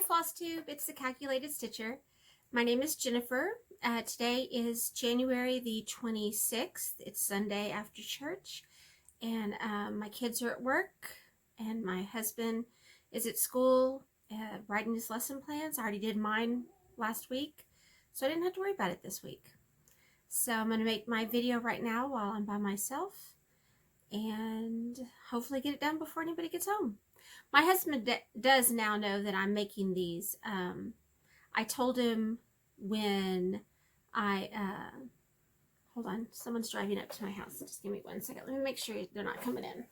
Flosstube, it's the Calculated Stitcher. My name is Jennifer. Today is January the 26th. It's Sunday after church, and my kids are at work, and my husband is at school writing his lesson plans. I already did mine last week, so I didn't have to worry about it this week. So I'm going to make my video right now while I'm by myself, and hopefully get it done before anybody gets home. My husband does now know that I'm making these. I told him when hold on, someone's driving up to my house. Just give me 1 second. Let me make sure they're not coming in.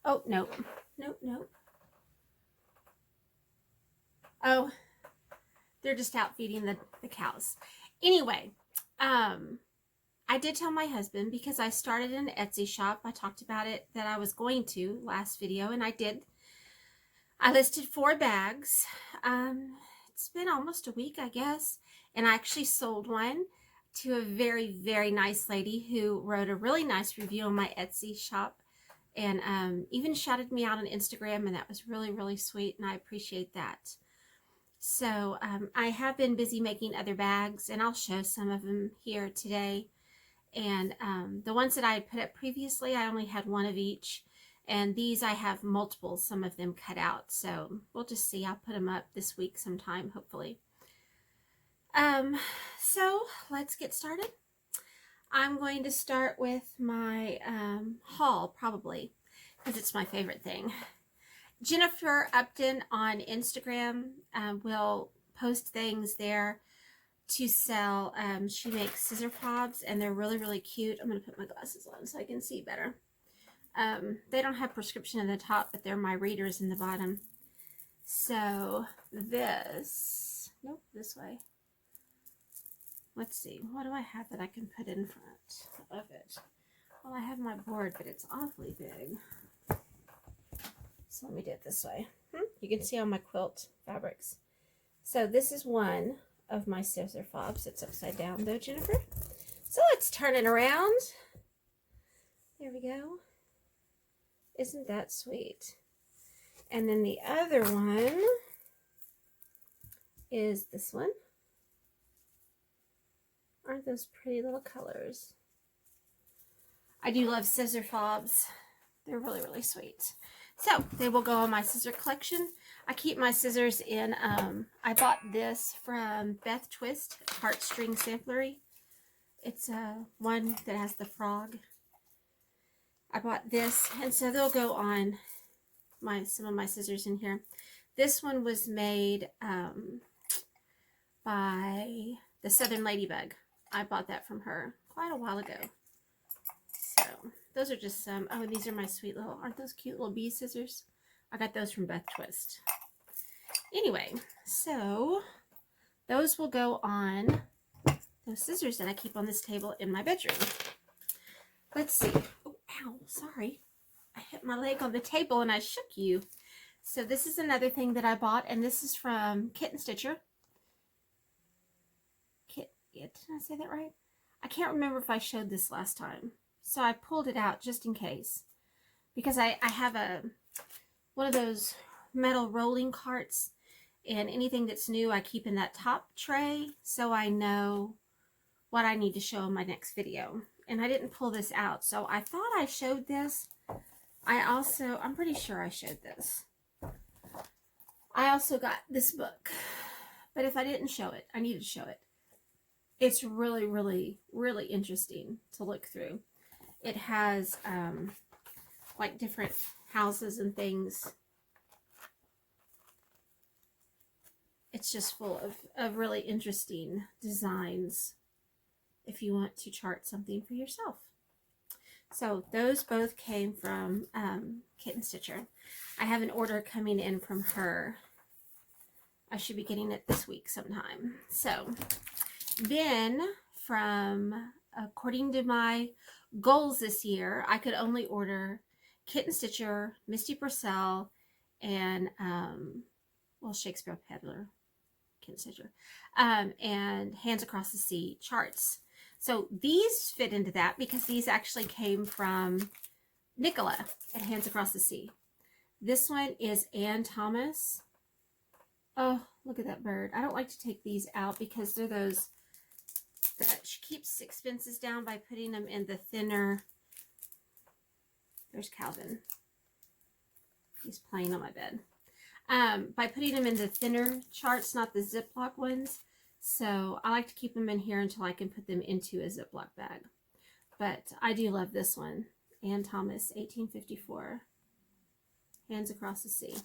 Oh, nope. Nope. Oh, they're just out feeding the cows. Anyway, I did tell my husband because I started an Etsy shop. I talked about it that I was going to last video, and I did. I listed 4 bags. It's been almost a week, I guess, and I actually sold one to a very, very nice lady who wrote a really nice review on my Etsy shop, and even shouted me out on Instagram, and that was really, really sweet, and I appreciate that. So I have been busy making other bags, and I'll show some of them here today. And the ones that I had put up previously, I only had one of each. And these I have multiple, some of them cut out. So we'll just see. I'll put them up this week sometime, hopefully. So let's get started. I'm going to start with my haul, probably, because it's my favorite thing. Jennifer Upton on Instagram will post things there to sell. She makes scissor fobs, and they're really, really cute. I'm going to put my glasses on so I can see better. They don't have prescription in the top, but they're my readers in the bottom. So this way. Let's see, what do I have that I can put in front of it? Well, I have my board, but it's awfully big. So let me do it this way. You can see all my quilt fabrics. So this is one of my scissor fobs. It's upside down though, Jennifer. So let's turn it around. There we go. Isn't that sweet? And then the other one is this one. Aren't those pretty little colors? I do love scissor fobs. They're really, really sweet. So they will go on my scissor collection. I keep my scissors in, I bought this from Beth Twist, Heartstring Samplery. It's one that has the frog. I bought this, and so they'll go on some of my scissors in here. This one was made by the Southern Ladybug. I bought that from her quite a while ago. So those are just some. Oh, and these are my sweet little, aren't those cute little bee scissors? I got those from Beth Twist. Anyway, so those will go on those scissors that I keep on this table in my bedroom. Let's see. Oh, ow, sorry. I hit my leg on the table and I shook you. So this is another thing that I bought, and this is from Kitten Stitcher. Did I say that right? I can't remember if I showed this last time. So I pulled it out just in case. Because I have one of those metal rolling carts, and anything that's new I keep in that top tray so I know what I need to show in my next video. And I didn't pull this out, so I thought I showed this. I'm pretty sure I showed this. I also got this book, but if I didn't show it, I need to show it. It's really, really, really interesting to look through. It has like different houses and things. It's just full of really interesting designs if you want to chart something for yourself. So those both came from Kitten Stitcher. I have an order coming in from her. I should be getting it this week sometime. So then, according to my goals this year, I could only order Kitten Stitcher, Misty Purcell, and Shakespeare Peddler, Kitten Stitcher, and Hands Across the Sea charts. So these fit into that because these actually came from Nicola at Hands Across the Sea. This one is Ann Thomas. Oh, look at that bird. I don't like to take these out because they're those that she keeps expenses down by putting them in the thinner. There's Calvin. He's playing on my bed. By putting them in the thinner charts, not the Ziploc ones. So I like to keep them in here until I can put them into a Ziploc bag. But I do love this one. Ann Thomas, 1854. Hands Across the Sea.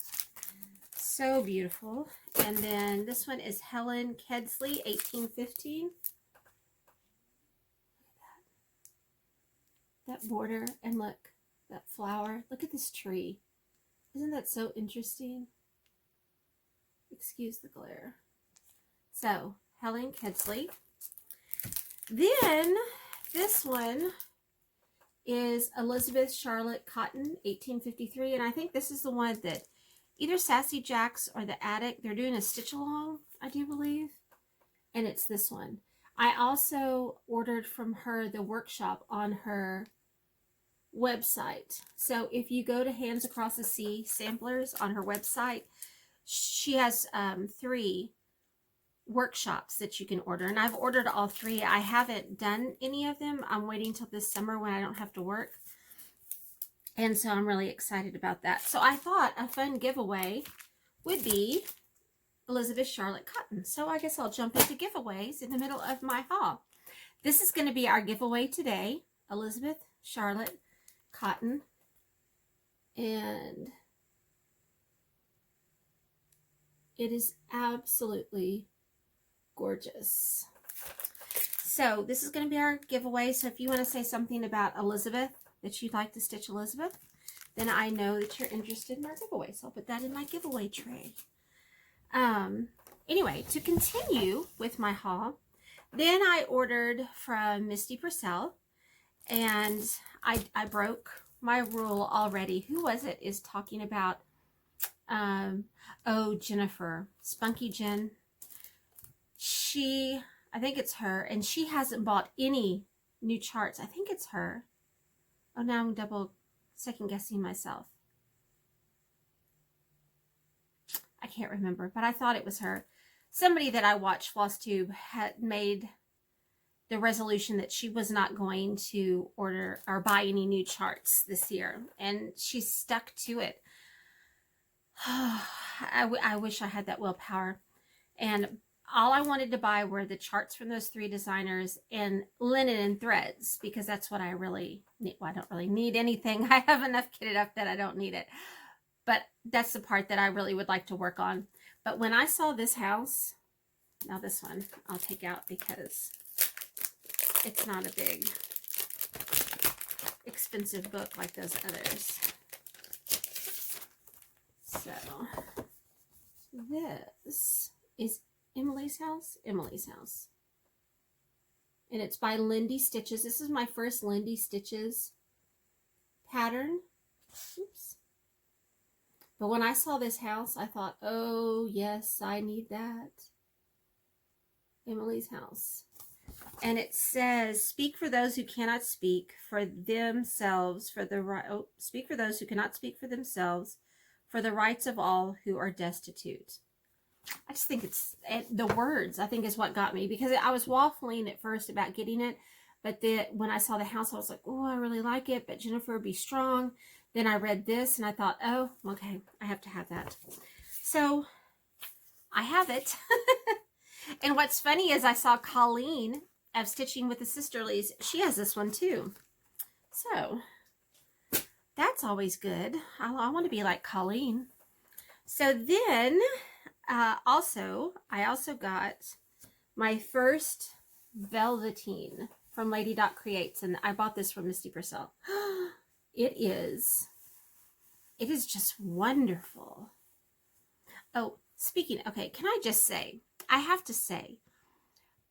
So beautiful. And then this one is Helen Kedsley, 1815. That border, and look, that flower. Look at this tree. Isn't that so interesting? Excuse the glare. So, Helen Kedsley. Then, this one is Elizabeth Charlotte Cotton, 1853. And I think this is the one that either Sassy Jacks or The Attic, they're doing a stitch along, I do believe. And it's this one. I also ordered from her the workshop on her website. So if you go to Hands Across the Sea samplers on her website, she has 3 workshops that you can order, and I've ordered all 3. I haven't done any of them. I'm waiting till this summer when I don't have to work, and so I'm really excited about that. So I thought a fun giveaway would be Elizabeth Charlotte Cotton. So I guess I'll jump into giveaways in the middle of my haul. This is going to be our giveaway today, Elizabeth Charlotte Cotton, and it is absolutely gorgeous. So this is going to be our giveaway. So if you want to say something about Elizabeth, that you'd like to stitch Elizabeth, then I know that you're interested in our giveaway. So I'll put that in my giveaway tray. Anyway, to continue with my haul, then I ordered from Misty Purcell, and I broke my rule already. Who was it is talking about, oh, Jennifer, Spunky Jen. I think it's her, and she hasn't bought any new charts. I think it's her. Oh, now I'm double second guessing myself. I can't remember, but I thought it was her. Somebody that I watched Flosstube had made the resolution that she was not going to order or buy any new charts this year, and she stuck to it. I wish I had that willpower. And all I wanted to buy were the charts from those 3 designers and linen and threads, because that's what I really need. Well, I don't really need anything. I have enough kitted up that I don't need it. But that's the part that I really would like to work on. But when I saw this house, now this one I'll take out because it's not a big expensive book like those others. So this is Emily's House. Emily's House. And it's by Lindy Stitches. This is my first Lindy Stitches pattern. Oops. But when I saw this house, I thought, oh, yes, I need that. Emily's House. And it says, speak for those who cannot speak for themselves, for the right. Oh, speak for those who cannot speak for themselves, for the rights of all who are destitute. I just think it's the words, I think, is what got me, because I was waffling at first about getting it, but then when I saw the house, I was like, oh, I really like it, but Jennifer, be strong. Then I read this and I thought, oh, okay, I have to have that. So I have it. And what's funny is I saw Colleen of Stitching with the Sisterlies. She has this one too. So that's always good. I want to be like Colleen. So then I also got my first velveteen from Lady Dot Creates, and I bought this from Misty Purcell. It is just wonderful. Oh, speaking, okay, can I just say, I have to say,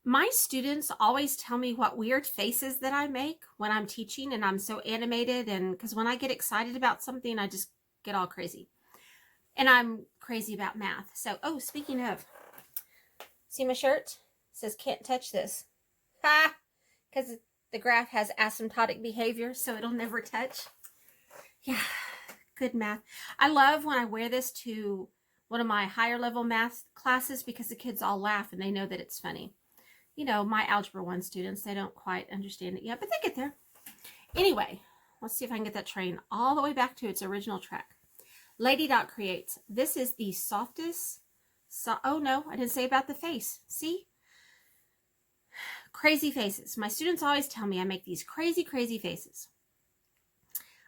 my students always tell me what weird faces that I make when I'm teaching, and I'm so animated, and because when I get excited about something, I just get all crazy. And I'm crazy about math. So, oh, speaking of, see my shirt? It says can't touch this. Ha! Because the graph has asymptotic behavior, so it'll never touch. Yeah, good math. I love when I wear this to one of my higher level math classes because the kids all laugh and they know that it's funny. You know, my Algebra 1 students, they don't quite understand it yet, but they get there. Anyway, let's see if I can get that train all the way back to its original track. Lady Dot Creates. This is the softest. Oh no, I didn't say about the face. See? Crazy faces. My students always tell me I make these crazy, crazy faces.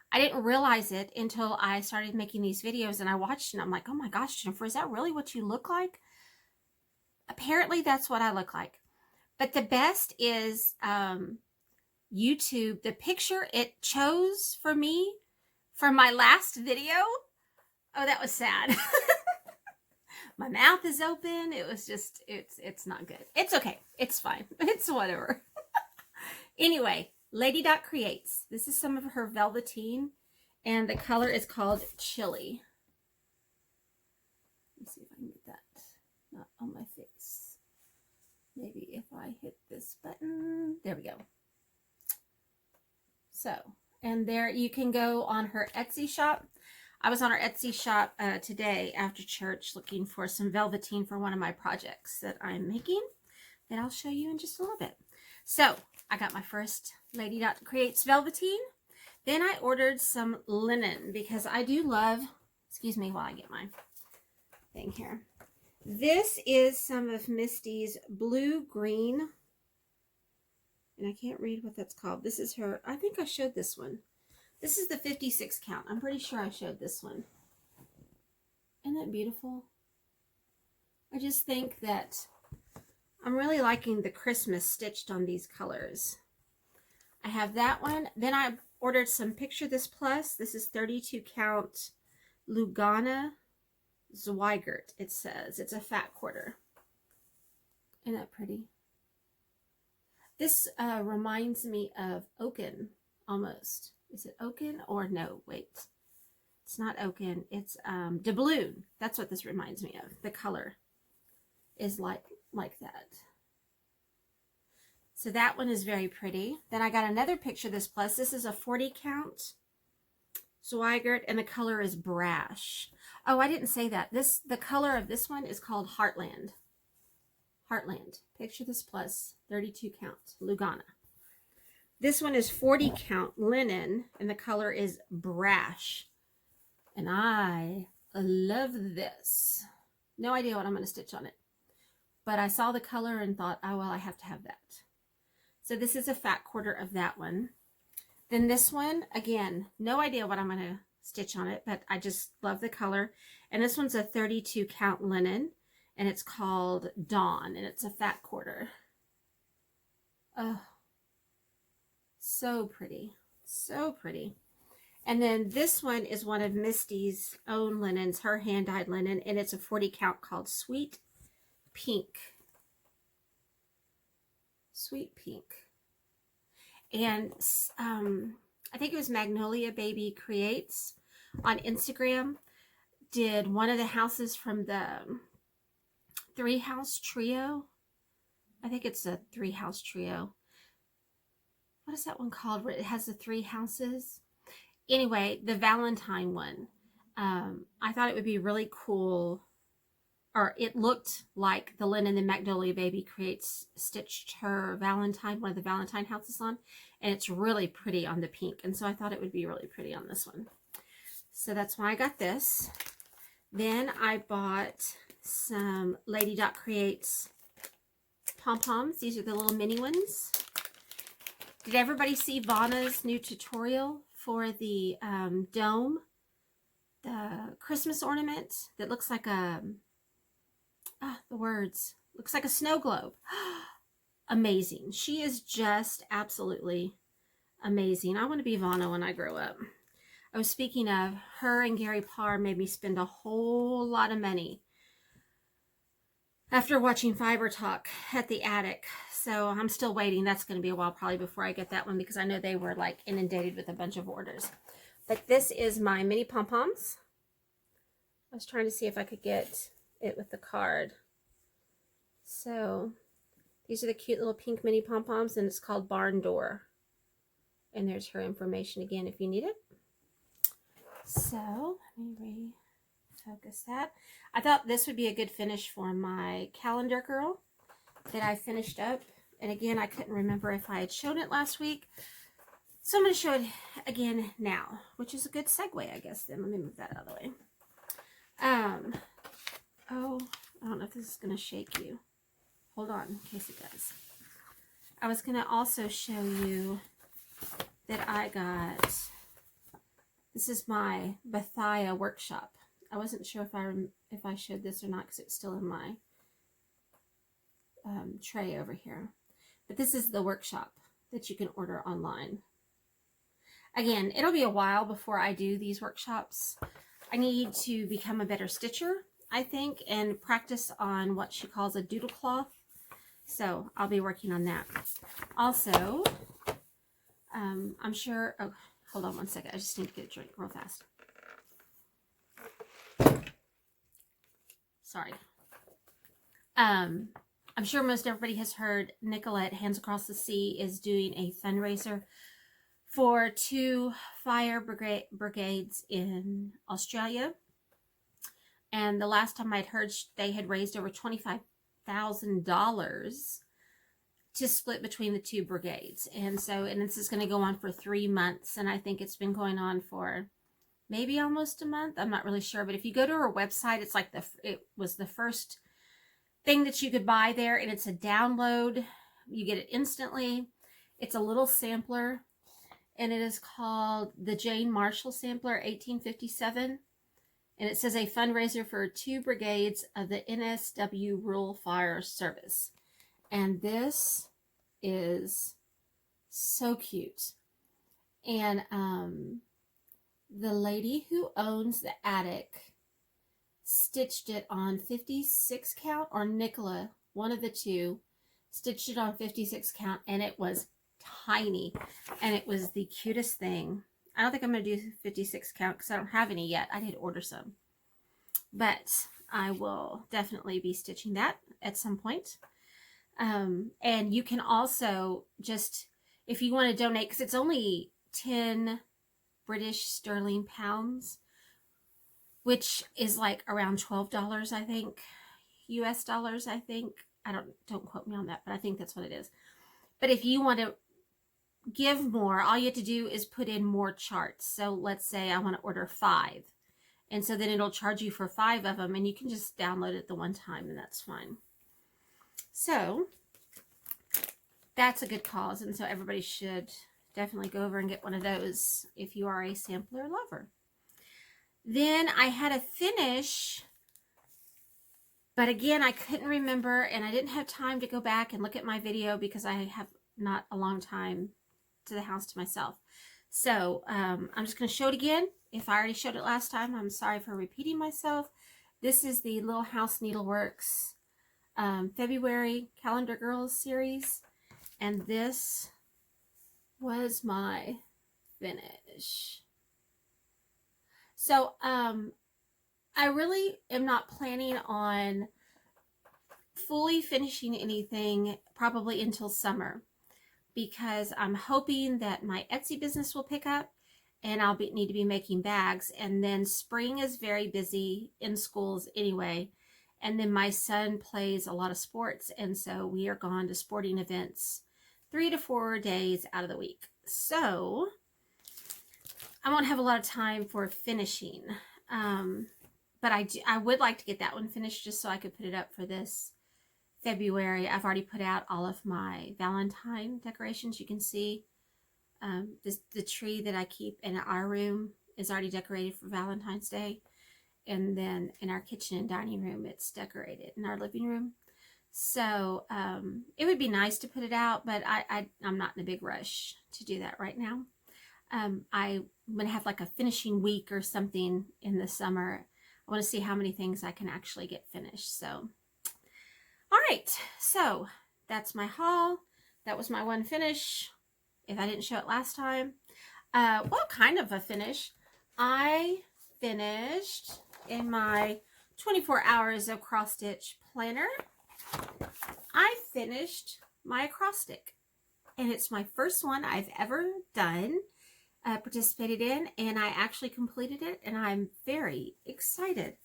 I didn't realize it until I started making these videos and I watched it and I'm like, oh my gosh, Jennifer, is that really what you look like? Apparently that's what I look like. But the best is YouTube. The picture it chose for me for my last video. Oh, that was sad. My mouth is open. It was just, it's not good. It's okay. It's fine. It's whatever. Anyway, Lady Dot Creates. This is some of her velveteen, and the color is called Chili. Let me see if I can get that not on my face. Maybe if I hit this button. There we go. So, and there you can go on her Etsy shop. I was on her Etsy shop today after church looking for some velveteen for one of my projects that I'm making that I'll show you in just a little bit. So I got my first Lady Dot Creates velveteen. Then I ordered some linen because I do love, excuse me while I get my thing here. This is some of Misty's blue-green, and I can't read what that's called. This is her, I think I showed this one. This is the 56 count. I'm pretty sure I showed this one. Isn't that beautiful? I just think that I'm really liking the Christmas stitched on these colors. I have that one. Then I ordered some Picture This Plus. This is 32 count Lugana Zweigert, it says. It's a fat quarter. Isn't that pretty? This reminds me of Oaken, almost. Is it Oaken or no? Wait. It's not Oaken. It's doubloon. That's what this reminds me of. The color is like that. So that one is very pretty. Then I got another Picture This Plus. This is a 40 count Zweigert, and the color is Brash. Oh, I didn't say that. The color of this one is called Heartland. Heartland. Picture This Plus, 32 count Lugana. This one is 40 count linen, and the color is Brash. And I love this. No idea what I'm going to stitch on it. But I saw the color and thought, oh, well, I have to have that. So this is a fat quarter of that one. Then this one, again, no idea what I'm going to stitch on it, but I just love the color. And this one's a 32 count linen, and it's called Dawn, and it's a fat quarter. Oh, so pretty. So pretty. And then this one is one of Misty's own linens, her hand-dyed linen, and it's a 40 count called Sweet Pink. Sweet Pink. And I think it was Magnolia Baby Creates on Instagram did one of the houses from the 3-house trio. I think it's a 3-house trio. What is that one called where it has the 3 houses? Anyway, the Valentine one. I thought it would be really cool, or it looked like the linen that Magnolia Baby Creates stitched her Valentine, one of the Valentine houses on, and it's really pretty on the pink, and so I thought it would be really pretty on this one. So that's why I got this. Then I bought some Lady Dot Creates pom-poms. These are the little mini ones. Did everybody see Vanna's new tutorial for the dome? The Christmas ornament that looks like a, the words, looks like a snow globe. Amazing. She is just absolutely amazing. I want to be Vanna when I grow up. I was speaking of, her and Gary Parr made me spend a whole lot of money after watching Fiber Talk at the attic. So I'm still waiting. That's going to be a while probably before I get that one, because I know they were like inundated with a bunch of orders. But this is my mini pom-poms. I was trying to see if I could get it with the card. So these are the cute little pink mini pom-poms, and it's called Barn Door. And there's her information again if you need it. So let me focus that. I thought this would be a good finish for my calendar girl that I finished up. And again, I couldn't remember if I had shown it last week. So I'm going to show it again now, which is a good segue, I guess. Then let me move that out of the way. Oh, I don't know if this is going to shake you. Hold on, in case it does. I was going to also show you that I got, this is my Bethia workshop. I wasn't sure if I showed this or not because it's still in my tray over here. But this is the workshop that you can order online. Again, it'll be a while before I do these workshops. I need to become a better stitcher, I think, and practice on what she calls a doodle cloth. So I'll be working on that. Also, I'm sure, oh, hold on one second. I just need to get a drink real fast. Sorry. I'm sure most everybody has heard Nicolette Hands Across the Sea is doing a fundraiser for 2 fire brigades in Australia. And the last time I'd heard, they had raised over $25,000 to split between the 2 brigades. And so, and this is going to go on for 3 months. And I think it's been going on for maybe almost a month. I'm not really sure. But if you go to her website, it's like it was the first thing that you could buy there. And it's a download. You get it instantly. It's a little sampler. And it is called the Jane Marshall Sampler 1857. And it says a fundraiser for 2 brigades of the NSW Rural Fire Service. And this is so cute. And the lady who owns the attic stitched it on 56 count, or Nicola, one of the 2, stitched it on 56 count, and it was tiny, and it was the cutest thing. I don't think I'm going to do 56 count because I don't have any yet. I did order some, but I will definitely be stitching that at some point. And you can also just, if you want to donate, because it's only 10 British sterling pounds, which is like around $12, I think, US dollars, I think. Don't quote me on that, but I think that's what it is. But if you want to give more, all you have to do is put in more charts. So let's say I want to order 5. And so then it'll charge you for 5 of them, and you can just download it the one time, and that's fine. So that's a good cause, and so everybody should definitely go over and get one of those if you are a sampler lover. Then I had a finish, but again, I couldn't remember, and I didn't have time to go back and look at my video because I have not a long time to the house to myself. So I'm just going to show it again. If I already showed it last time, I'm sorry for repeating myself. This is the Little House Needleworks February Calendar Girls series, and this was my finish. So I really am not planning on fully finishing anything probably until summer, because I'm hoping that my Etsy business will pick up and I'll need to be making bags. And then spring is very busy in schools anyway. And then my son plays a lot of sports. And so we are gone to sporting events 3 to 4 days out of the week. So I won't have a lot of time for finishing. But I would like to get that one finished just so I could put it up for this February. I've already put out all of my Valentine decorations. You can see the tree that I keep in our room is already decorated for Valentine's Day. And then in our kitchen and dining room, it's decorated in our living room. So it would be nice to put it out, but I'm not in a big rush to do that right now. I'm going to have like a finishing week or something in the summer. I want to see how many things I can actually get finished. So, all right. So that's my haul. That was my one finish. If I didn't show it last time. Well, kind of a finish. I finished in my 24 hours of cross stitch planner. I finished my acrostic, and it's my first one I've ever done, participated in, and I actually completed it, and I'm very excited.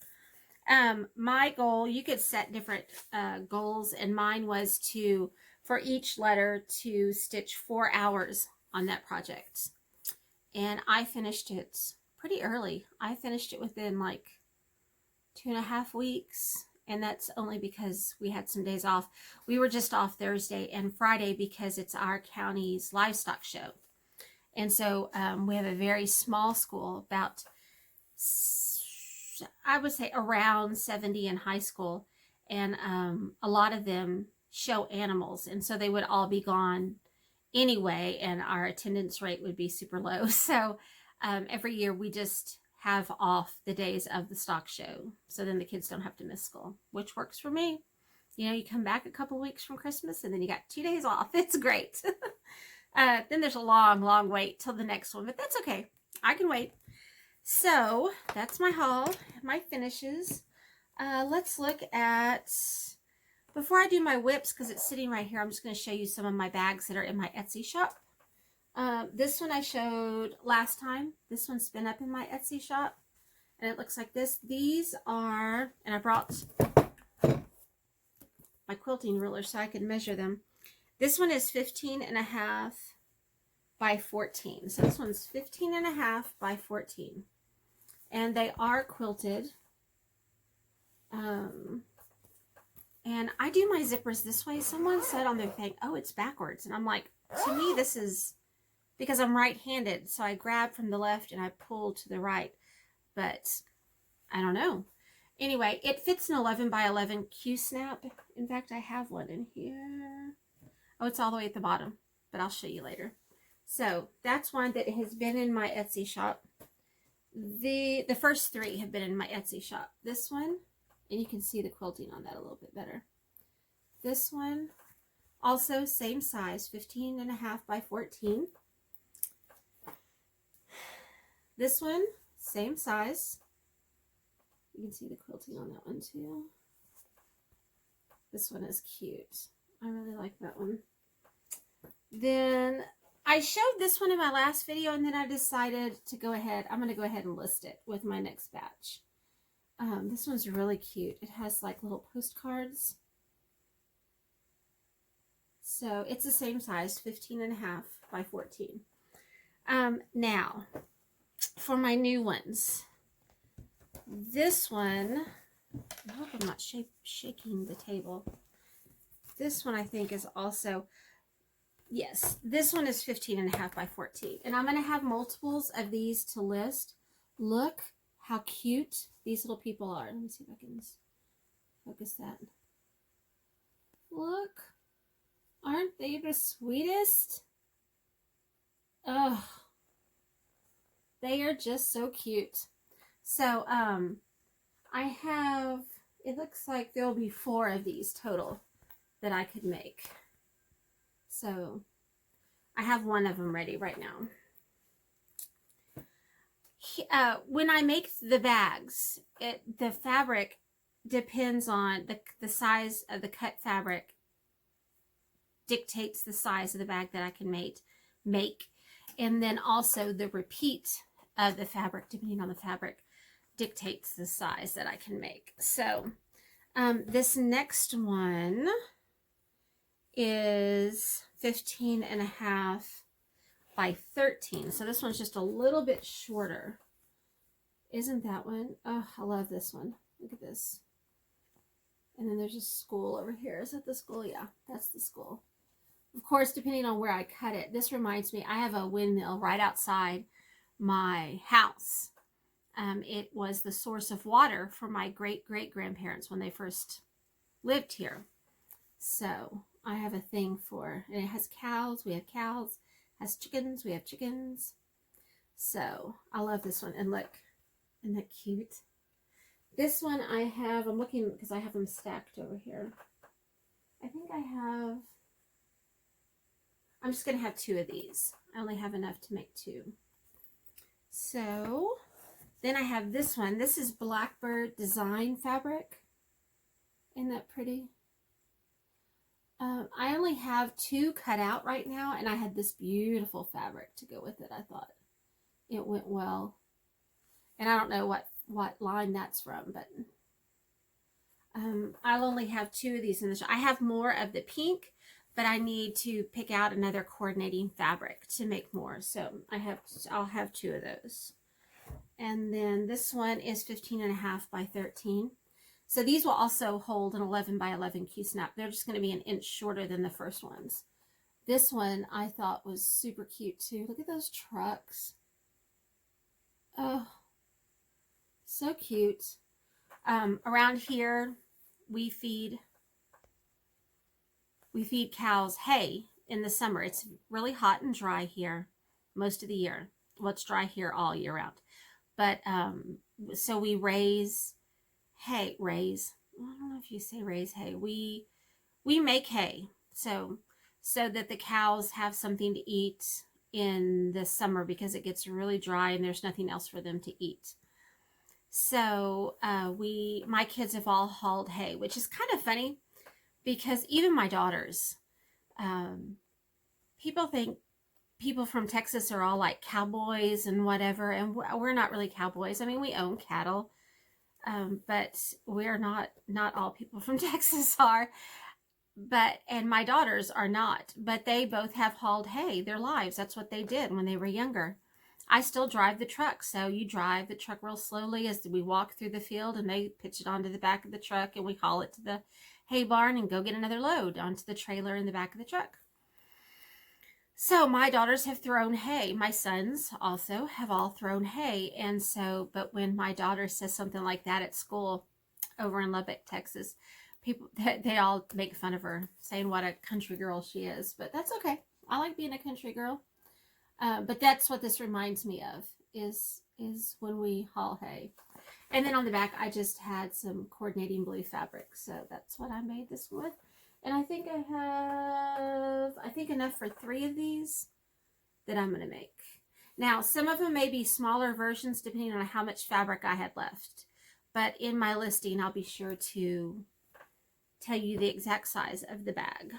My goal, you could set different goals, and mine was to, for each letter, to stitch 4 hours on that project. And I finished it pretty early. I finished it within like 2.5 weeks. And that's only because we had some days off. We were just off Thursday and Friday because it's our county's livestock show. And so we have a very small school, about, I would say, around 70 in high school. And a lot of them show animals. And so they would all be gone anyway, and our attendance rate would be super low. So every year we just have off the days of the stock show, so then the kids don't have to miss school, which works for me. You know, you come back a couple weeks from Christmas and then you got 2 days off. It's great. Then there's a long wait till the next one, but that's okay. I can wait. So that's my haul, my finishes. Let's look at, before I do my whips, because it's sitting right here, I'm just going to show you some of my bags that are in my Etsy shop. This one I showed last time. This one's been up in my Etsy shop, and it looks like this. These are, and I brought my quilting ruler so I could measure them. This one is 15.5 by 14. So this one's 15.5 by 14. And they are quilted. And I do my zippers this way. Someone said on their thing, oh, it's backwards. And I'm like, to me, this is, because I'm right-handed, so I grab from the left and I pull to the right. But I don't know. Anyway, it fits an 11 by 11 Q-snap. In fact, I have one in here. Oh, it's all the way at the bottom, but I'll show you later. So that's one that has been in my Etsy shop. The first 3 have been in my Etsy shop. This one, and you can see the quilting on that a little bit better. This one, also same size, 15.5 by 14. This one, same size. You can see the quilting on that one too. This one is cute. I really like that one. Then I showed this one in my last video, and then I decided to go ahead. I'm going to go ahead and list it with my next batch. This one's really cute. It has like little postcards. So it's the same size, 15.5 by 14. Now, for my new ones. This one, I hope I'm not shaking the table. This one I think is also, yes, this one is 15.5 by 14. And I'm going to have multiples of these to list. Look how cute these little people are. Let me see if I can focus that. Look. Aren't they the sweetest? Oh, they are just so cute. So, I have, it looks like there'll be 4 of these total that I could make. So, I have one of them ready right now. When I make the bags, the fabric depends on the size of the cut fabric, dictates the size of the bag that I can make. And then also the repeat of the fabric, depending on the fabric, dictates the size that I can make. So this next one is 15.5 by 13. So this one's just a little bit shorter. Isn't that one? Oh, I love this one. Look at this. And then there's a school over here. Is that the school? Yeah, that's the school. Of course, depending on where I cut it. This reminds me, I have a windmill right outside my house. It was the source of water for my great-great-grandparents when they first lived here. So I have a thing for, and it has cows. We have cows. It has chickens. We have chickens. So I love this one. And look, isn't that cute? This one I have, I'm looking because I have them stacked over here. I think I have, I'm just going to have 2 of these. I only have enough to make 2. So then I have this one. This is Blackbird Design fabric. Isn't that pretty? I only have 2 cut out right now, and I had this beautiful fabric to go with it. I thought it went well. And I don't know what line that's from, but I'll only have 2 of these in the shop. I have more of the pink, but I need to pick out another coordinating fabric to make more. So I'll have 2 of those. And then this one is 15.5 by 13. So these will also hold an 11 by 11 Q-snap. They're just going to be an inch shorter than the first ones. This one I thought was super cute too. Look at those trucks. Oh, so cute. Around here, we feed cows hay in the summer. It's really hot and dry here most of the year. Well, it's dry here all year round. But so we raise hay. I don't know if you say raise hay. We make hay so that the cows have something to eat in the summer because it gets really dry and there's nothing else for them to eat. So my kids have all hauled hay, which is kind of funny because even my daughters, people think people from Texas are all like cowboys and whatever, and we're not really cowboys. I mean, we own cattle, but we're not all people from Texas are. And my daughters are not, but they both have hauled hay their lives. That's what they did when they were younger. I still drive the truck, so you drive the truck real slowly as we walk through the field, and they pitch it onto the back of the truck, and we haul it to the hay barn and go get another load onto the trailer in the back of the truck. So my daughters have thrown hay. My sons also have all thrown hay. And so, but when my daughter says something like that at school over in Lubbock, Texas, people, they all make fun of her, saying what a country girl she is. But that's okay. I like being a country girl. But that's what this reminds me of, is when we haul hay. And then on the back, I just had some coordinating blue fabric. So that's what I made this with. And I think I have, enough for 3 of these that I'm going to make. Now, some of them may be smaller versions depending on how much fabric I had left. But in my listing, I'll be sure to tell you the exact size of the bag.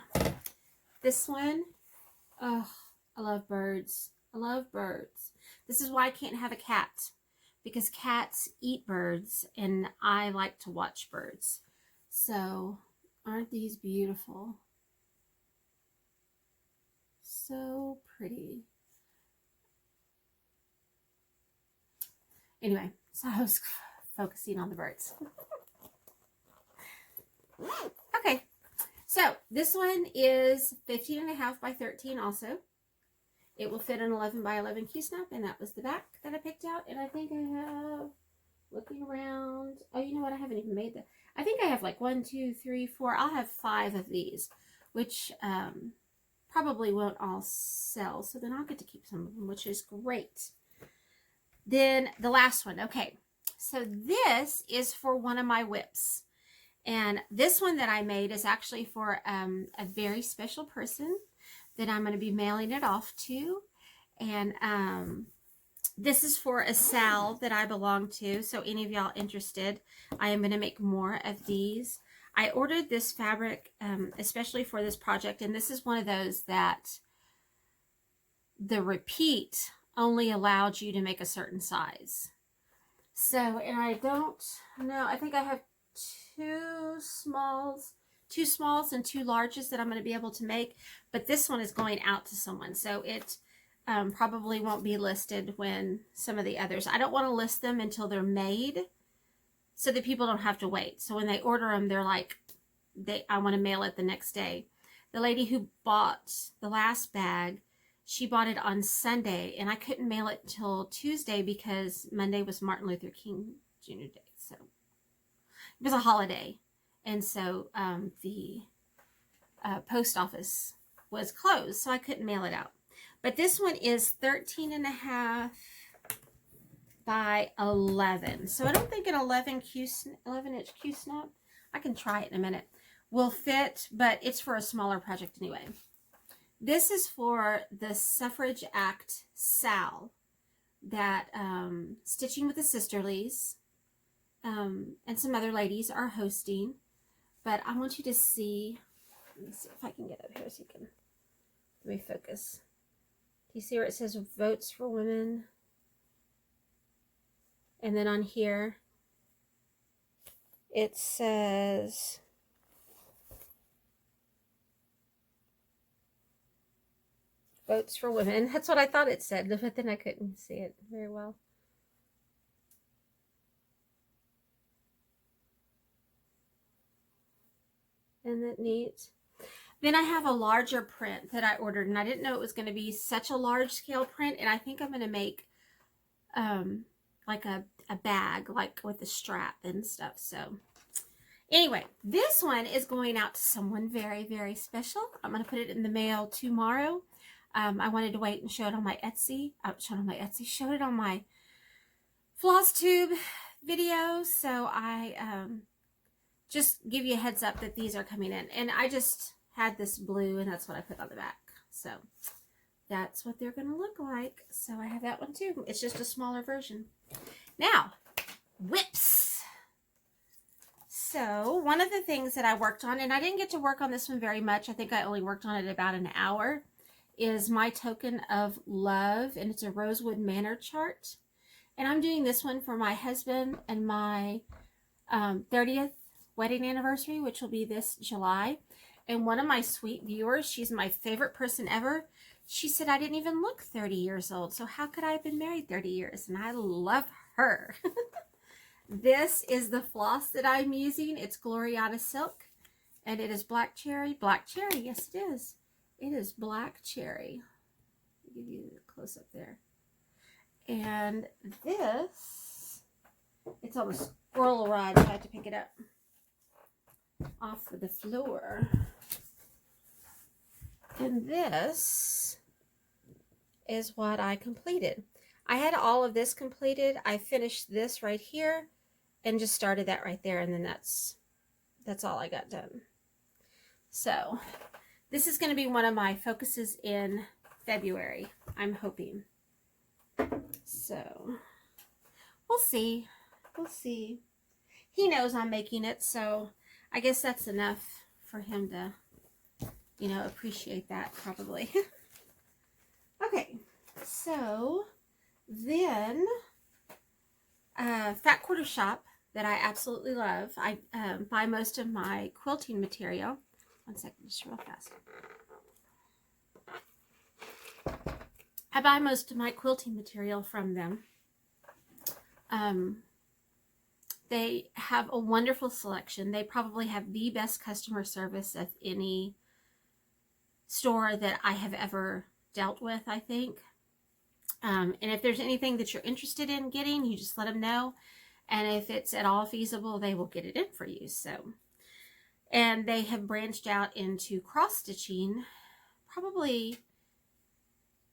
This one, oh, I love birds. I love birds. This is why I can't have a cat, because cats eat birds and I like to watch birds. So, aren't these beautiful? So pretty. Anyway, so I was focusing on the birds. Okay, so this one is 15.5 by 13 also. It will fit an 11 by 11 Q-snap, and that was the back that I picked out. And I think I have, looking around, oh, you know what, I haven't even made that. I think I have like 1, 2, 3, 4. I'll have 5 of these, which probably won't all sell. So then I'll get to keep some of them, which is great. Then the last one. Okay, so this is for one of my whips. And this one that I made is actually for a very special person that I'm going to be mailing it off to. And this is for a Sal that I belong to. So any of y'all interested, I am going to make more of these. I ordered this fabric especially for this project. And this is one of those that the repeat only allowed you to make a certain size. So, and I don't know, I think I have 2 smalls and 2 larges that I'm going to be able to make, but this one is going out to someone, so it probably won't be listed when some of the others. I don't want to list them until they're made so that people don't have to wait. So when they order them, they're like, I want to mail it the next day. The lady who bought the last bag, she bought it on Sunday, and I couldn't mail it until Tuesday because Monday was Martin Luther King Jr. Day, so it was a holiday. And so the post office was closed, so I couldn't mail it out. But this one is 13.5 by 11. So I don't think an 11-inch Q-snap, I can try it in a minute, will fit, but it's for a smaller project anyway. This is for the Suffrage Act Sal that Stitching with the Sisterlies and some other ladies are hosting. But I want you to see, let me see if I can get up here so you can, let me focus. Do you see where it says Votes for Women? And then on here, It says, votes for women. That's what I thought it said, but then I couldn't see it very well. Isn't that neat? Then I have a larger print that I ordered, and I didn't know it was going to be such a large scale print, and I think I'm going to make like a bag, like with a strap and stuff. So anyway, this one is going out to someone very, very special. I'm going to put it in the mail tomorrow. I wanted to wait and show it on my Etsy. Showed it on my Flosstube video. So I just give you a heads up that these are coming in. And I just had this blue, and that's what I put on the back. So that's what they're going to look like. So I have that one too. It's just a smaller version. Now, whips. So one of the things that I worked on, and I didn't get to work on this one very much. I think I only worked on it about an hour, is my token of love. And it's a rosewood manor chart. And I'm doing this one for my husband and my 30th wedding anniversary, which will be this July. And one of my sweet viewers, she's my favorite person ever, she said I didn't even look 30 years old. So how could I have been married 30 years? And I love her. This is the floss that I'm using. It's Gloriana Silk. And it is black cherry. Black cherry, yes it is. It is black cherry. I'll give you a close up there. And this, it's on a squirrel ride, so I have to pick it up off of the floor. And this is what I completed. I had all of this completed. I finished this right here and just started that right there, and then that's all I got done. So this is going to be one of my focuses in February, I'm hoping. So we'll see. We'll see. He knows I'm making it, so I guess that's enough for him to, you know, appreciate that probably. Okay, so then Fat Quarter Shop that I absolutely love. I buy most of my quilting material. One second, just real fast. I buy most of my quilting material from them. They have a wonderful selection. They probably have the best customer service of any store that I have ever dealt with, I think. And if there's anything that you're interested in getting, you just let them know. And if it's at all feasible, they will get it in for you. So, and they have branched out into cross stitching probably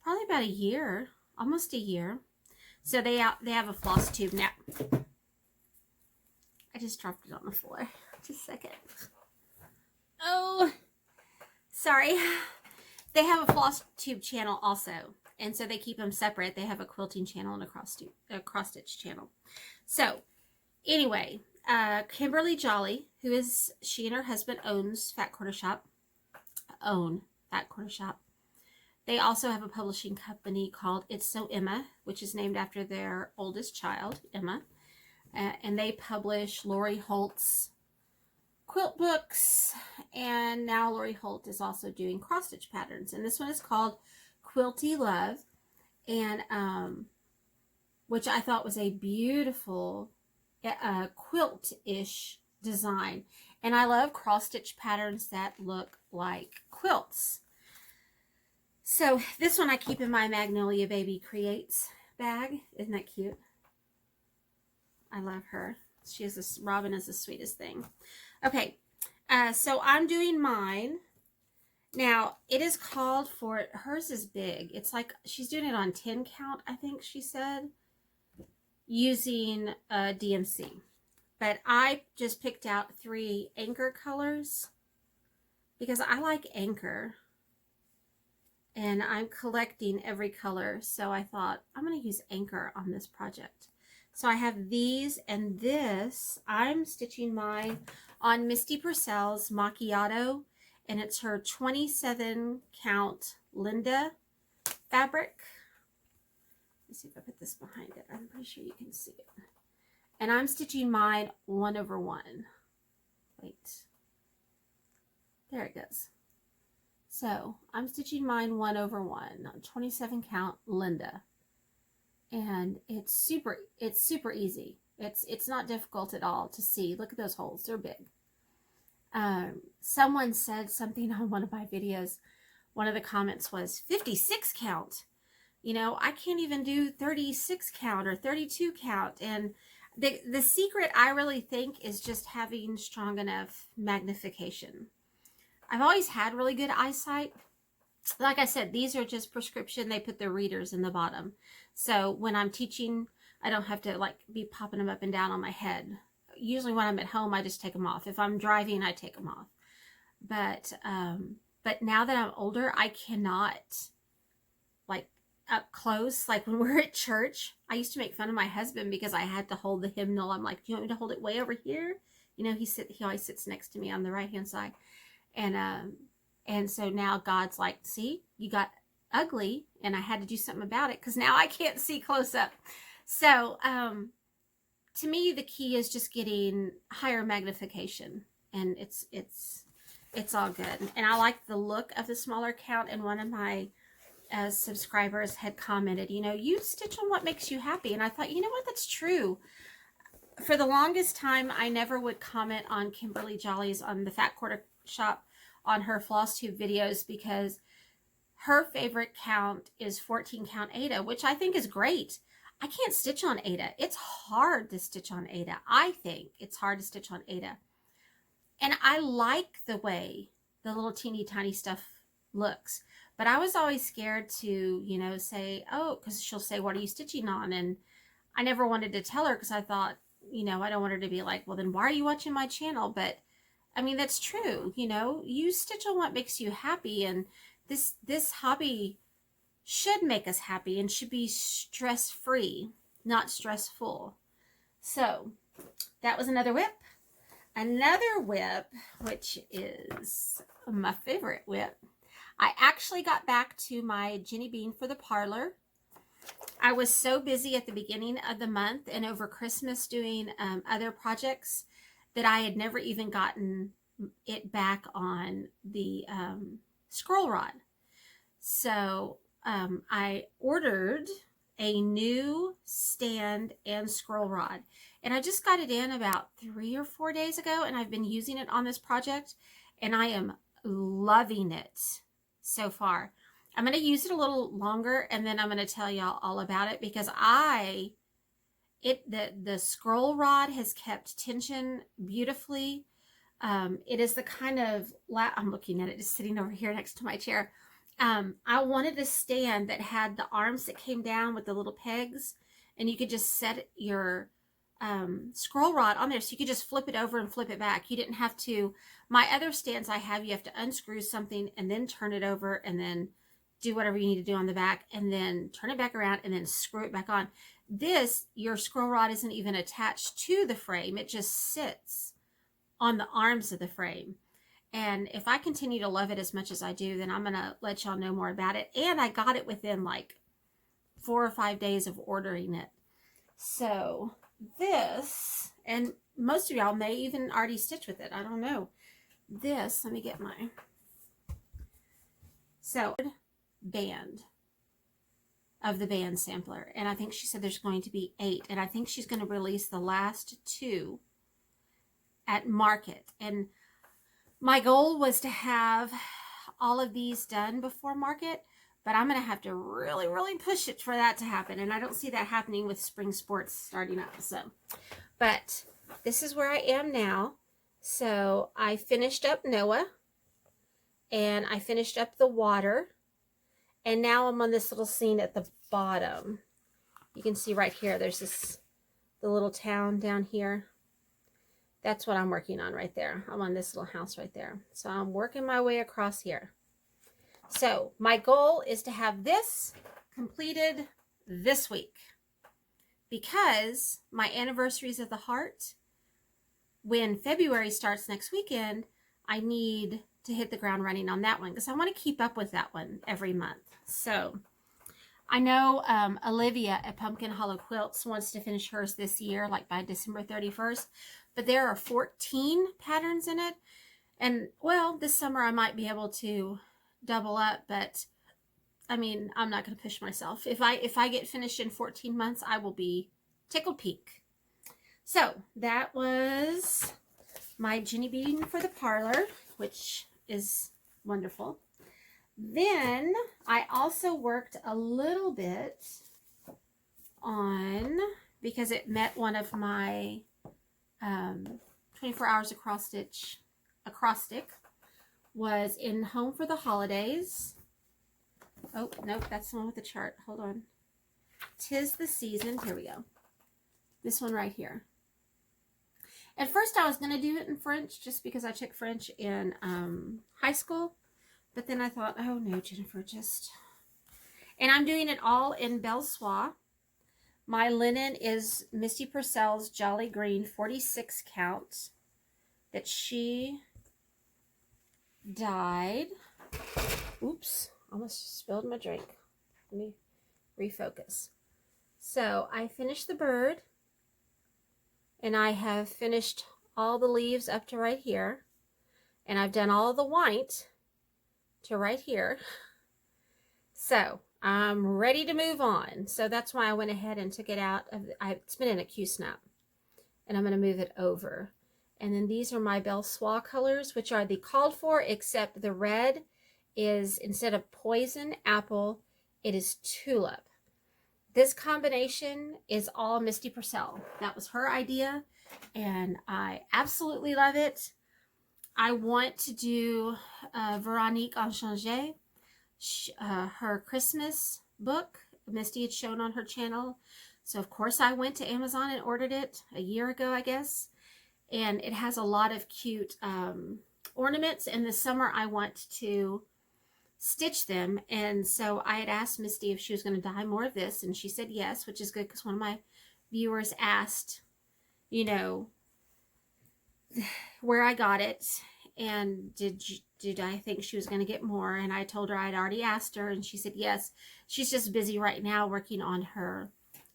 about a year, almost a year. So they have a Flosstube now. I just dropped it on the floor. Just a second. Oh, sorry. They have a Flosstube channel also. And so they keep them separate. They have a quilting channel and a cross stitch channel. So anyway, Kimberly Jolly, she and her husband owns Fat Quarter Shop. They also have a publishing company called It's So Emma, which is named after their oldest child, Emma. And they publish Lori Holt's quilt books. And now Lori Holt is also doing cross stitch patterns. And this one is called Quilty Love. And which I thought was a beautiful quilt-ish design. And I love cross stitch patterns that look like quilts. So this one I keep in my Magnolia Baby Creates bag. Isn't that cute? I love her. Robin is the sweetest thing. Okay, so I'm doing mine. Now, it is called for, hers is big. It's like, she's doing it on 10 count, I think she said, using DMC. But I just picked out 3 anchor colors because I like anchor. And I'm collecting every color, so I thought, I'm going to use anchor on this project. So I have these and this. I'm stitching mine on Misty Purcell's Macchiato, and it's her 27 count Linda fabric. Let's see if I put this behind it. I'm pretty sure you can see it. And I'm stitching mine 1/1. Wait. There it goes. So I'm stitching mine 1/1 on 27 count Linda. And it's super easy. It's not difficult at all to see. Look at those holes. They're big. Someone said something on one of my videos. One of the comments was 56 count. You know, I can't even do 36 count or 32 count. And the secret, I really think, is just having strong enough magnification. I've always had really good eyesight. Like I said, these are just prescription. They put the readers in the bottom. So when I'm teaching, I don't have to like be popping them up and down on my head. Usually when I'm at home, I just take them off. If I'm driving, I take them off. But now that I'm older, I cannot, like, up close. Like when we're at church, I used to make fun of my husband because I had to hold the hymnal. I'm like, do you want me to hold it way over here? You know, he always sits next to me on the right-hand side. And so now God's like, see, you got ugly, and I had to do something about it because now I can't see close up. So to me, the key is just getting higher magnification, and it's all good. And I like the look of the smaller count. And one of my subscribers had commented, you know, you stitch on what makes you happy. And I thought, you know what, that's true. For the longest time, I never would comment on Kimberly Jolly's on the Fat Quarter Shop on her Flosstube videos because her favorite count is 14 count Aida, which I think is great. I can't stitch on Aida. It's hard to stitch on Aida. I think it's hard to stitch on Aida. And I like the way the little teeny tiny stuff looks. But I was always scared to, you know, say, oh, because she'll say, what are you stitching on? And I never wanted to tell her because I thought, you know, I don't want her to be like, well, then why are you watching my channel? But I mean, that's true. You know, you stitch on what makes you happy. And this hobby should make us happy and should be stress-free, not stressful. So that was another whip. Another whip, which is my favorite whip. I actually got back to my Ginny Beam for the parlor. I was so busy at the beginning of the month and over Christmas doing other projects that I had never even gotten it back on the scroll rod. So I ordered a new stand and scroll rod. And I just got it in about 3 or 4 days ago, and I've been using it on this project, and I am loving it so far. I'm going to use it a little longer, and then I'm going to tell y'all all about it because the scroll rod has kept tension beautifully. It is the kind of, I'm looking at it just sitting over here next to my chair. I wanted a stand that had the arms that came down with the little pegs, and you could just set your scroll rod on there, so you could just flip it over and flip it back. You didn't have to. My other stands I have, you have to unscrew something and then turn it over and then do whatever you need to do on the back and then turn it back around and then screw it back on. This, your scroll rod isn't even attached to the frame. It just sits on the arms of the frame. And if I continue to love it as much as I do, then I'm going to let y'all know more about it. And I got it within like 4 or 5 days of ordering it. So this, and most of y'all may even already stitch with it. I don't know. This, let me get my, so band of the band sampler. And I think she said there's going to be 8. And I think she's going to release the last 2 at market. And my goal was to have all of these done before market, but I'm going to have to really, really push it for that to happen. And I don't see that happening with spring sports starting up. So, but this is where I am now. So I finished up Noah and I finished up the water. And now I'm on this little scene at the bottom. You can see right here, there's the little town down here. That's what I'm working on right there. I'm on this little house right there. So I'm working my way across here. So my goal is to have this completed this week because my Anniversaries of the Heart, when February starts next weekend, I need to hit the ground running on that one because I want to keep up with that one every month. So I know Olivia at Pumpkin Hollow Quilts wants to finish hers this year, like by December 31st. But there are 14 patterns in it. And, well, this summer I might be able to double up, but, I mean, I'm not going to push myself. If I get finished in 14 months, I will be tickled pink. So, that was my Ginny Beam for the parlor, which is wonderful. Then I also worked a little bit on, because it met one of my 24 hours acrostic, was in Home for the Holidays. Oh, nope, that's the one with the chart. Hold on. 'Tis the Season. Here we go. This one right here. At first I was going to do it in French just because I took French in high school. But then I thought, oh no, Jennifer, just... And I'm doing it all in Belle Soie. My linen is Misty Purcell's Jolly Green 46 count that she dyed. Oops, almost spilled my drink. Let me refocus. So I finished the bird. And I have finished all the leaves up to right here. And I've done all the white to right here. So I'm ready to move on. So that's why I went ahead and took it out of it's been in a Q-snap, and I'm going to move it over. And then these are my Belle Soie colors, which are the called for, except the red is, instead of poison apple, it is tulip. This combination is all Misty Purcell. That was her idea, and I absolutely love it. I want to do Veronique Enchange, her Christmas book. Misty had shown on her channel. So, of course, I went to Amazon and ordered it a year ago, I guess. And it has a lot of cute ornaments. And this summer, I want to stitch them. And so I had asked Misty if she was going to dye more of this. And she said yes, which is good because one of my viewers asked, you know, where I got it, and did I think she was going to get more. And I told her I'd already asked her, and she said yes. She's just busy right now working on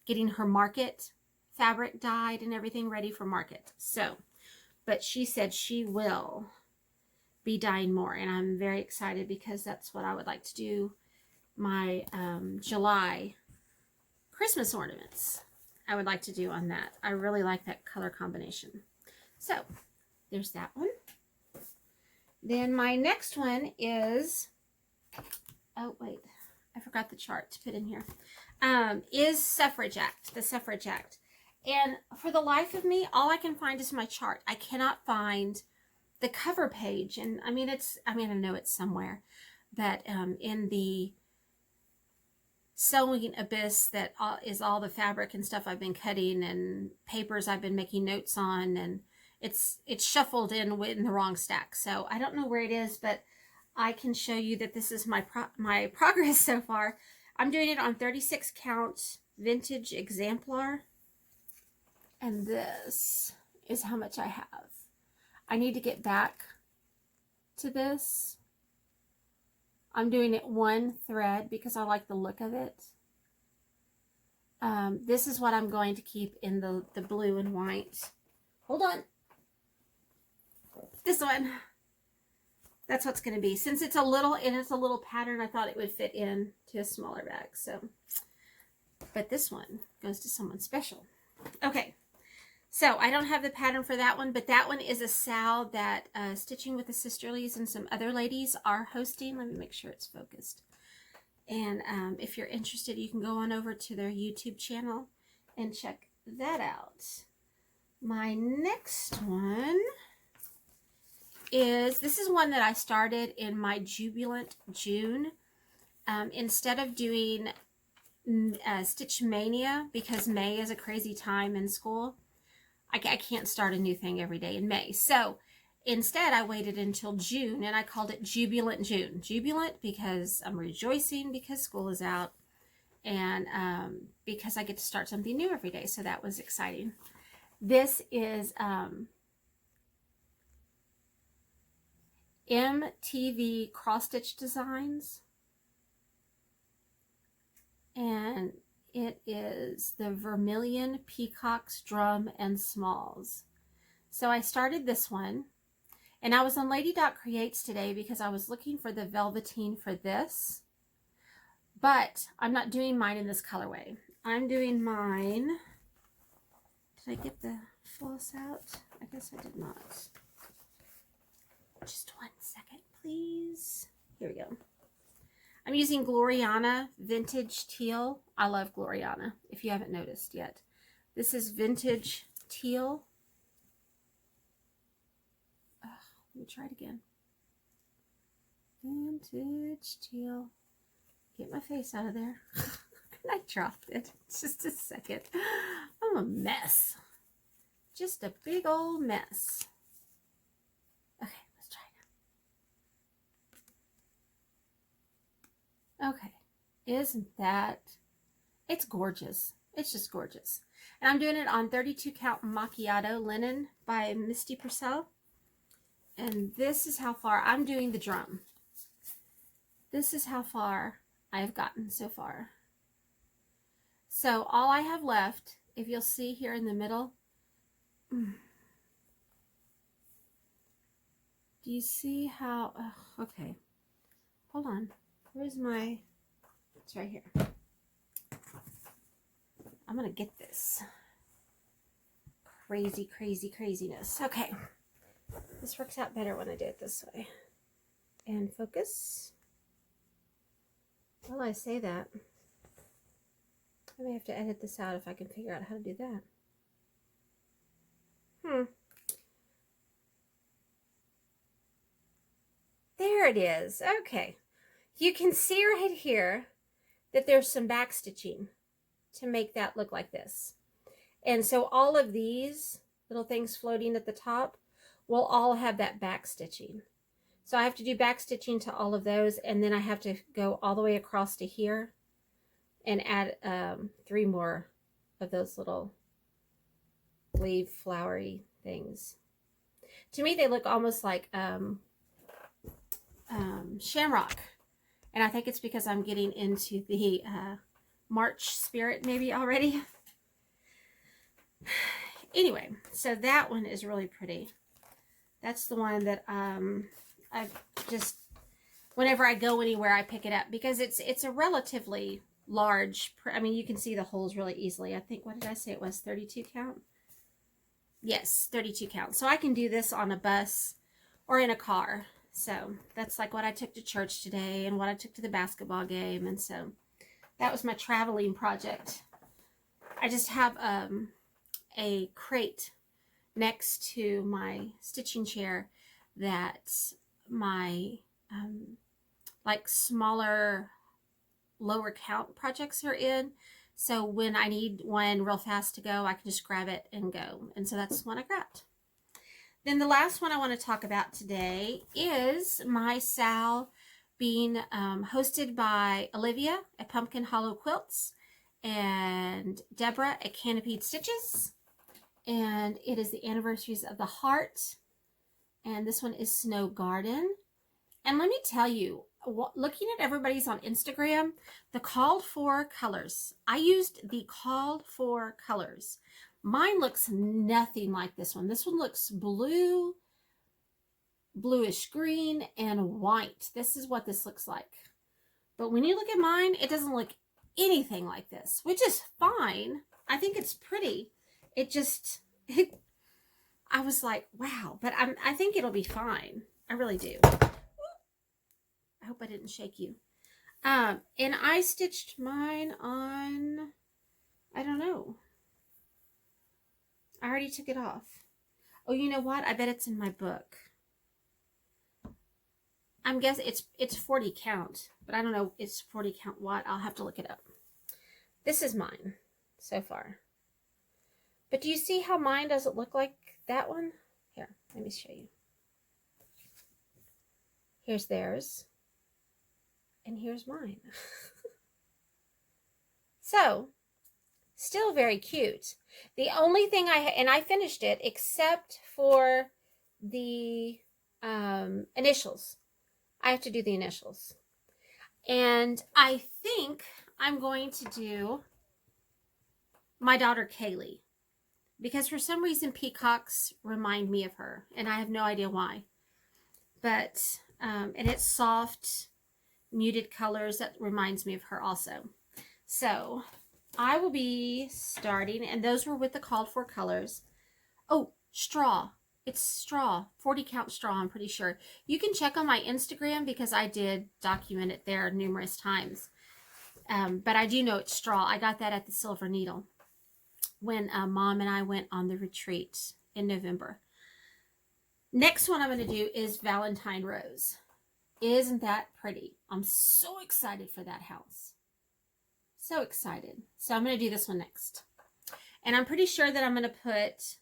getting her market fabric dyed and everything ready for market. So, but she said she will be dyeing more, and I'm very excited because that's what I would like to do my July Christmas ornaments. I would like to do on that. I really like that color combination. So, there's that one. Then my next one is, oh wait, I forgot the chart to put in here, is Suffragette, the Suffragette. And for the life of me, all I can find is my chart. I cannot find the cover page. And I mean, I know it's somewhere, but in the sewing abyss that is all the fabric and stuff I've been cutting and papers I've been making notes on, and it's shuffled in the wrong stack. So I don't know where it is, but I can show you that this is my progress so far. I'm doing it on 36 count vintage exemplar. And this is how much I have. I need to get back to this. I'm doing it one thread because I like the look of it. This is what I'm going to keep in the blue and white. Hold on. This one. That's what's going to be. Since it's a little pattern, I thought it would fit in to a smaller bag. So, but this one goes to someone special. Okay. So I don't have the pattern for that one, but that one is a sal that Stitching with the Sisterlies and some other ladies are hosting. Let me make sure it's focused. And if you're interested, you can go on over to their YouTube channel and check that out. My next one is, this is one that I started in my Jubilant June. Instead of doing Stitch Mania, because May is a crazy time in school, I can't start a new thing every day in May. So instead, I waited until June, and I called it Jubilant June. Jubilant because I'm rejoicing because school is out, and because I get to start something new every day. So that was exciting. This is MTV Cross Stitch Designs. and it is the Vermilion Peacocks Drum and Smalls. So I started this one, and I was on Lady Dot Creates today because I was looking for the velveteen for this, but I'm not doing mine in this colorway. I'm doing mine, did I get the floss out? I guess I did not. Just 1 second, please. Here we go. I'm using Gloriana Vintage Teal. I love Gloriana, if you haven't noticed yet. This is Vintage Teal. Let me try it again. Vintage Teal. Get my face out of there. I dropped it. Just a second. I'm a mess. Just a big old mess. Okay, let's try it. Okay. Isn't that... It's gorgeous. It's just gorgeous. And I'm doing it on 32 count macchiato linen by Misty Purcell. And this is how far I'm doing the drum. This is how far I've gotten so far. So all I have left, if you'll see here in the middle, do you see how, okay, hold on. Where's my, it's right here. I'm going to get this. Crazy, crazy, craziness. Okay. This works out better when I do it this way. And focus. Well, I say that. I may have to edit this out if I can figure out how to do that. There it is. Okay. You can see right here that there's some back stitching to make that look like this. And so all of these little things floating at the top will all have that back stitching. So I have to do back stitching to all of those, and then I have to go all the way across to here and add 3 more of those little leaf flowery things. To me, they look almost like shamrock, and I think it's because I'm getting into the March spirit maybe already. Anyway, so that one is really pretty. That's the one that I just, whenever I go anywhere, I pick it up because it's a relatively large, I mean, you can see the holes really easily. I think, what did I say it was, 32 count? Yes, 32 count. So I can do this on a bus or in a car. So that's like what I took to church today and what I took to the basketball game. And so that was my traveling project. I just have a crate next to my stitching chair that my like smaller lower count projects are in. So when I need one real fast to go, I can just grab it and go. And so that's one I grabbed. Then the last one I want to talk about today is my Sal being hosted by Olivia at Pumpkin Hollow Quilts and Deborah at Canopied Stitches. And it is the Anniversaries of the Heart. And this one is Snow Garden. And let me tell you, looking at everybody's on Instagram, the called for colors. I used the called for colors. Mine looks nothing like this one. This one looks blue, bluish green, and white. This is what this looks like. But when you look at mine, it doesn't look anything like this, which is fine. I think it's pretty. It just, I was like, wow, but I think it'll be fine. I really do. I hope I didn't shake you. And I stitched mine on, I don't know. I already took it off. Oh, you know what? I bet it's in my book. I'm guessing it's 40 count, but I don't know. It's 40 count what? I'll have to look it up. This is mine so far. But do you see how mine doesn't look like that one? Here, let me show you. Here's theirs. And here's mine. So, still very cute. The only thing I finished it except for the initials. I have to do the initials. And I think I'm going to do my daughter Kaylee, because for some reason peacocks remind me of her, and I have no idea why. But and it's soft, muted colors that reminds me of her also. So I will be starting, and those were with the called for colors. Oh, straw. It's straw, 40 count straw, I'm pretty sure. You can check on my Instagram because I did document it there numerous times. But I do know it's straw. I got that at the Silver Needle when Mom and I went on the retreat in November. Next one I'm going to do is Valentine Rose. Isn't that pretty? I'm so excited for that house. So excited. So I'm going to do this one next. And I'm pretty sure that I'm going to put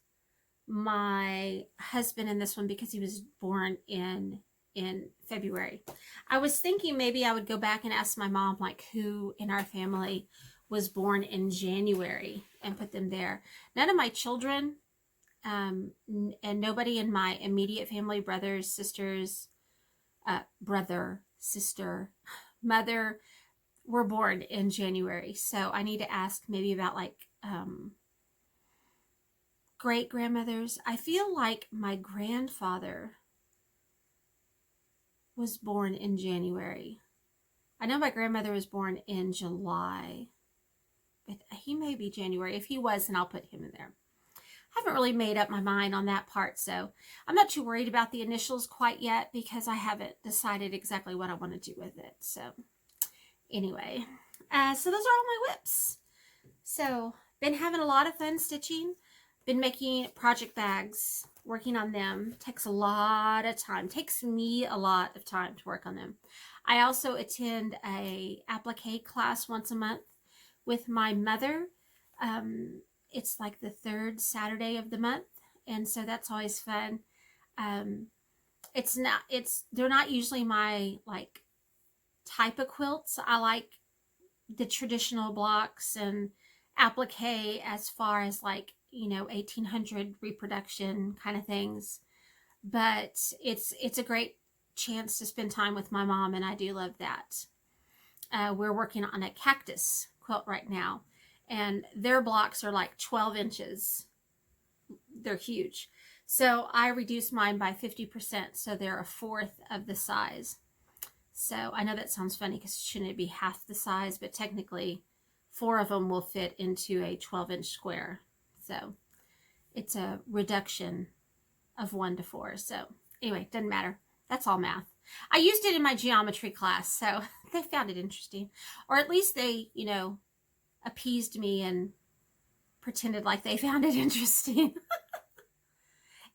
my husband in this one because he was born in February. I was thinking maybe I would go back and ask my mom, like, who in our family was born in January and put them there. None of my children and nobody in my immediate family, brothers, sisters, brother, sister, mother, were born in January. So I need to ask maybe about like great grandmothers. I feel like my grandfather was born in January. I know my grandmother was born in July, but he may be January. If he was, then I'll put him in there. I haven't really made up my mind on that part, so I'm not too worried about the initials quite yet because I haven't decided exactly what I want to do with it. So anyway, so those are all my whips. So been having a lot of fun stitching. Been making project bags, working on them. Takes a lot of time. Takes me a lot of time to work on them. I also attend a applique class once a month with my mother. It's like the third Saturday of the month, and so that's always fun. They're not usually my like type of quilts. I like the traditional blocks and applique as far as like, you know, 1800 reproduction kind of things, but it's a great chance to spend time with my mom, and I do love that. We're working on a cactus quilt right now, and their blocks are like 12 inches. They're huge. So I reduced mine by 50%, so they're a fourth of the size. So I know that sounds funny because shouldn't it be half the size, but technically 4 of them will fit into a 12-inch square. So it's a reduction of 1 to 4. So anyway, doesn't matter. That's all math. I used it in my geometry class, so they found it interesting. Or at least they, you know, appeased me and pretended like they found it interesting.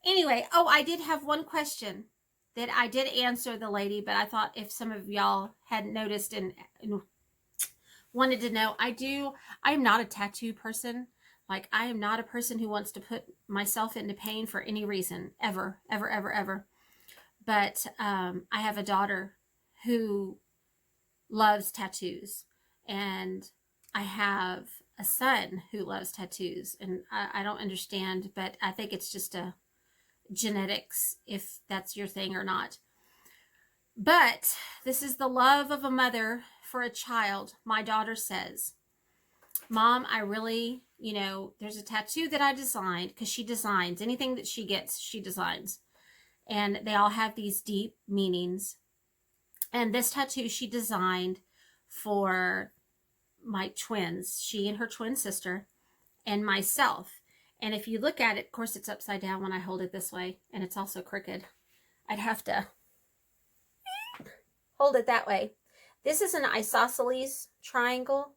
Anyway, oh, I did have one question that I did answer the lady, but I thought if some of y'all hadn't noticed and wanted to know, I am not a tattoo person. Like, I am not a person who wants to put myself into pain for any reason, ever, ever, ever, ever. But I have a daughter who loves tattoos, and I have a son who loves tattoos, and I don't understand, but I think it's just a genetics, if that's your thing or not. But this is the love of a mother for a child. My daughter says, Mom, I really, you know, there's a tattoo that I designed, because she designs anything that she gets, she designs, and they all have these deep meanings. And this tattoo she designed for my twins, she and her twin sister, and myself. And if you look at it, of course, it's upside down when I hold it this way, and it's also crooked. I'd have to hold it that way. This is an isosceles triangle.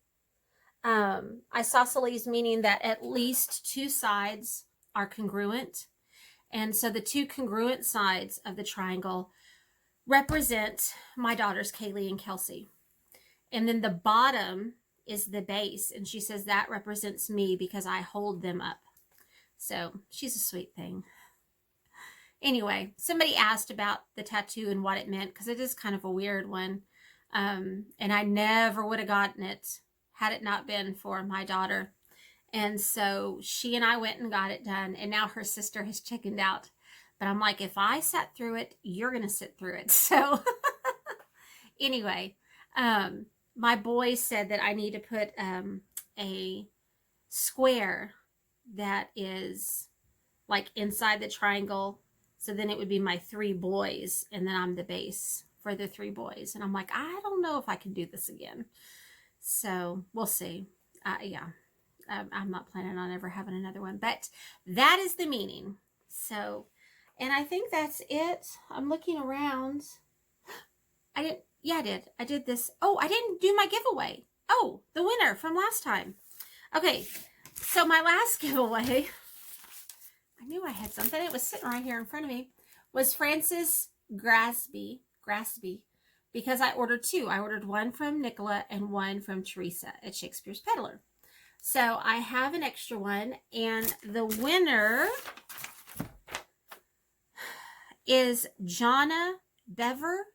Isosceles meaning that at least 2 sides are congruent. And so the 2 congruent sides of the triangle represent my daughters, Kaylee and Kelsey. And then the bottom is the base. And she says that represents me because I hold them up. So she's a sweet thing. Anyway, somebody asked about the tattoo and what it meant, because it is kind of a weird one. And I never would have gotten it had it not been for my daughter. And so she and I went and got it done. And now her sister has chickened out. But I'm like, if I sat through it, you're going to sit through it. So anyway, my boys said that I need to put a square that is like inside the triangle. So then it would be my 3 boys, and then I'm the base for the 3 boys. And I'm like, I don't know if I can do this again. So we'll see. Yeah, I'm not planning on ever having another one, but that is the meaning. So, and I think that's it. I'm looking around. I did this. Oh, I didn't do my giveaway. Oh, the winner from last time. Okay, so my last giveaway, I knew I had something. It was sitting right here in front of me, was Frances Grasby, because I ordered 2. I ordered one from Nicola and one from Teresa at Shakespeare's Peddler. So I have an extra one, and the winner is Jonna Bever,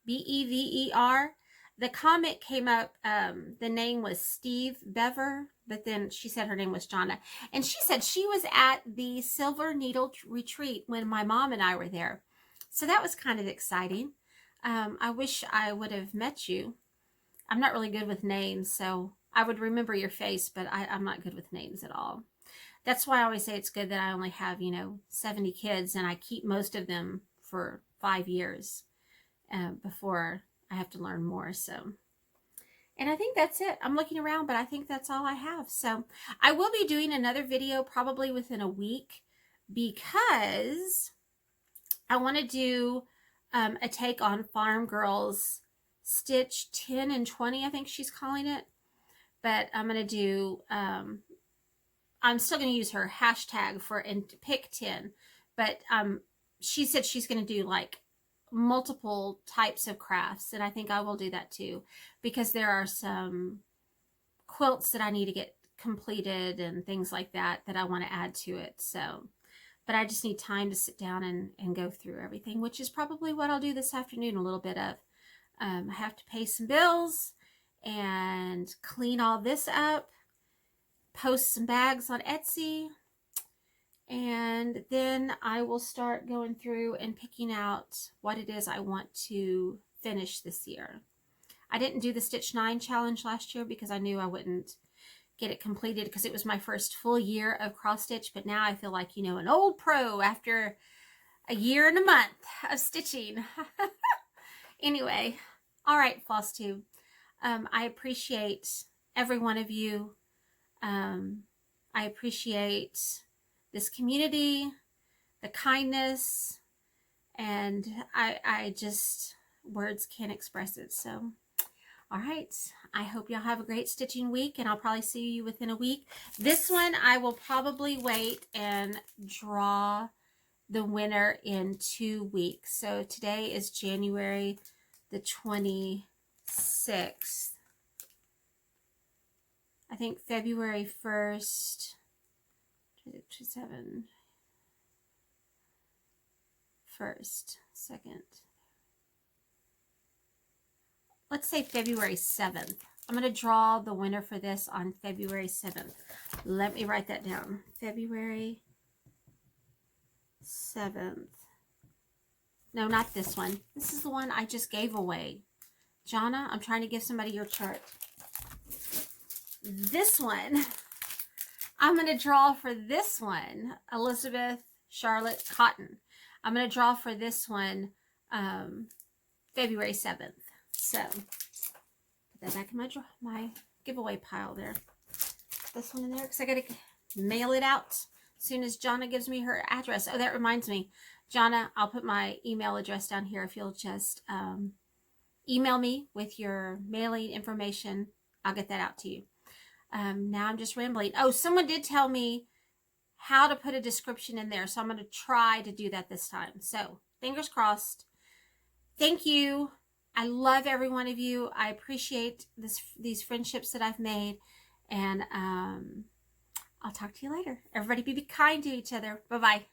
Bever. The comment came up, the name was Steve Bever, but then she said her name was Jonna. And she said she was at the Silver Needle Retreat when my mom and I were there. So that was kind of exciting. I wish I would have met you. I'm not really good with names, so I would remember your face, but I'm not good with names at all. That's why I always say it's good that I only have, 70 kids, and I keep most of them for 5 years before I have to learn more. So, and I think that's it. I'm looking around, but I think that's all I have. So I will be doing another video probably within a week, because I want to do a take on Farm Girl's Stitch 10 and 20, I think she's calling it. But I'm going to do, I'm still going to use her hashtag and pick 10. But she said she's going to do like multiple types of crafts, and I think I will do that too, because there are some quilts that I need to get completed and things like that I want to add to it. So, but I just need time to sit down and go through everything, which is probably what I'll do this afternoon, a little bit of. I have to pay some bills and clean all this up, post some bags on Etsy, and then I will start going through and picking out what it is I want to finish this year. I didn't do the Stitch 9 challenge last year because I knew I wouldn't get it completed, because it was my first full year of cross stitch. But now I feel like, an old pro after a year and a month of stitching. Anyway, all right, Flosstube. I appreciate every one of you. I appreciate this community, the kindness, and I just, words can't express it. So, all right. I hope y'all have a great stitching week, and I'll probably see you within a week. This one, I will probably wait and draw the winner in 2 weeks. So today is January the 26th. I think February 1st, 27, 1st, 2nd. Let's say February 7th. I'm going to draw the winner for this on February 7th. Let me write that down. February 7th. No, not this one. This is the one I just gave away. Jonna, I'm trying to give somebody your chart. This one, I'm going to draw for this one, Elizabeth Charlotte Cotton. I'm going to draw for this one February 7th. So, put that back in my giveaway pile there. This one in there, because I got to mail it out as soon as Jonna gives me her address. Oh, that reminds me. Jonna, I'll put my email address down here if you'll just email me with your mailing information. I'll get that out to you. Now I'm just rambling. Oh, someone did tell me how to put a description in there, so I'm going to try to do that this time. So, fingers crossed. Thank you. I love every one of you. I appreciate these friendships that I've made, and I'll talk to you later. Everybody be kind to each other. Bye-bye.